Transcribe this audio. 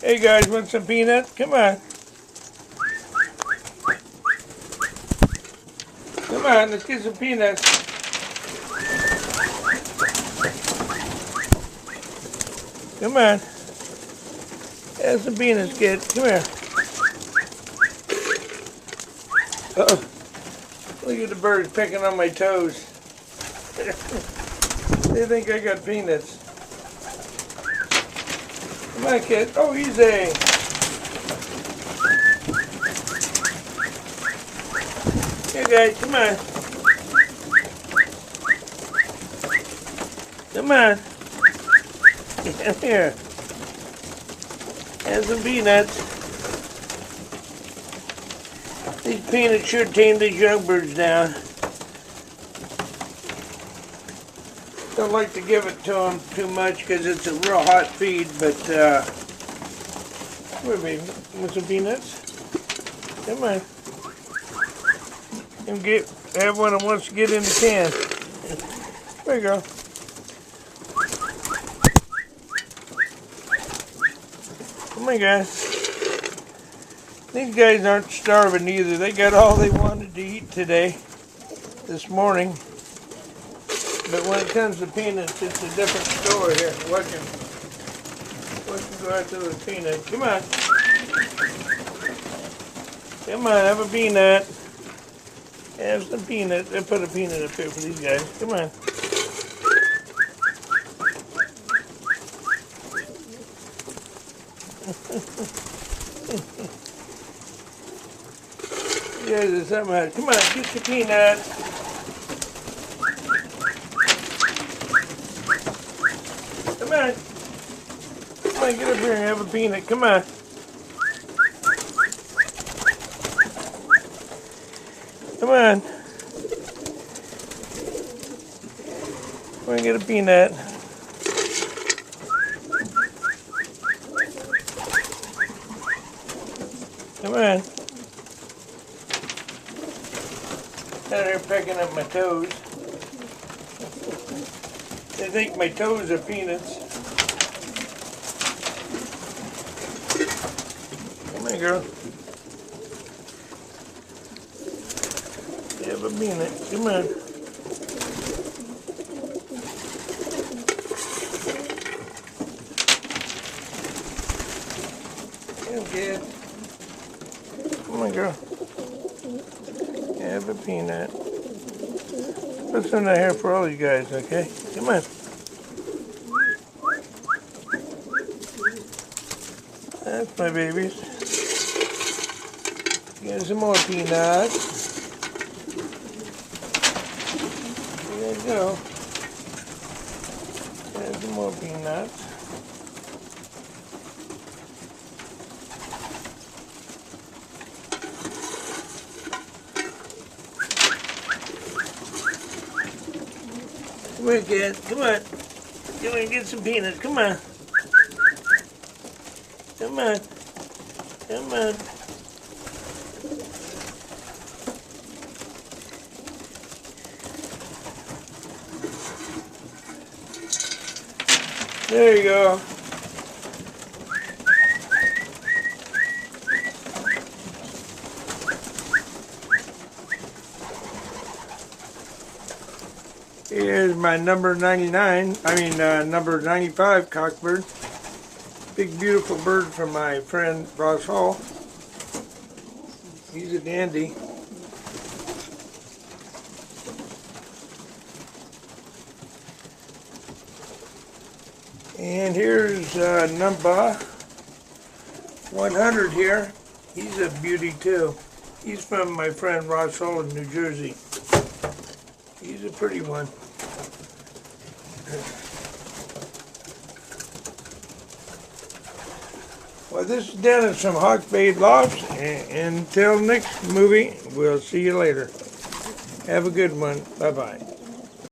Hey guys, want some peanuts? Come on. Come on, let's get some peanuts. Come on. Have some peanuts, kid. Come here. Uh-oh. Look at the birds picking on my toes. They think I got peanuts. Come on, kid. Oh, easy. Here, guys. Come on. Come on. Come here. Have some peanuts. These peanuts should tame these young birds down. Don't like to give it to them too much because it's a real hot feed, but where, baby? Want some peanuts? Come on. And have one that wants to get in the can. There you go. Come on, guys. These guys aren't starving either. They got all they wanted to eat today, this morning. But when it comes to peanuts, it's a different story here. Watch them go after those peanuts. Come on. Come on, have a peanut. Have some peanuts. I put a peanut up here for these guys. Come on. Yeah, there's something else. Come on, get your peanuts. Come on. Come on, get up here and have a peanut. Come on. Come on. Come on, get a peanut. Come on. Down there pecking up my toes. They think my toes are peanuts. Come on, girl. You have a peanut. Come on. Okay. Come on, girl. Have a peanut. Put some in here for all you guys, okay? Come on. That's my babies. Get some more peanuts. There you go. There's some more peanuts. Come on, kid. Come on. Come on, get some peanuts. Come on. Come on. Come on. There you go. Here's my number 99, number 95 cockbird. Big beautiful bird from my friend Ross Hall. He's a dandy. And here's number 100 here. He's a beauty too. He's from my friend Ross Hall in New Jersey. He's a pretty one. Well, this is Dennis from Hawks Bay Lofts. And until next movie, we'll see you later. Have a good one. Bye-bye.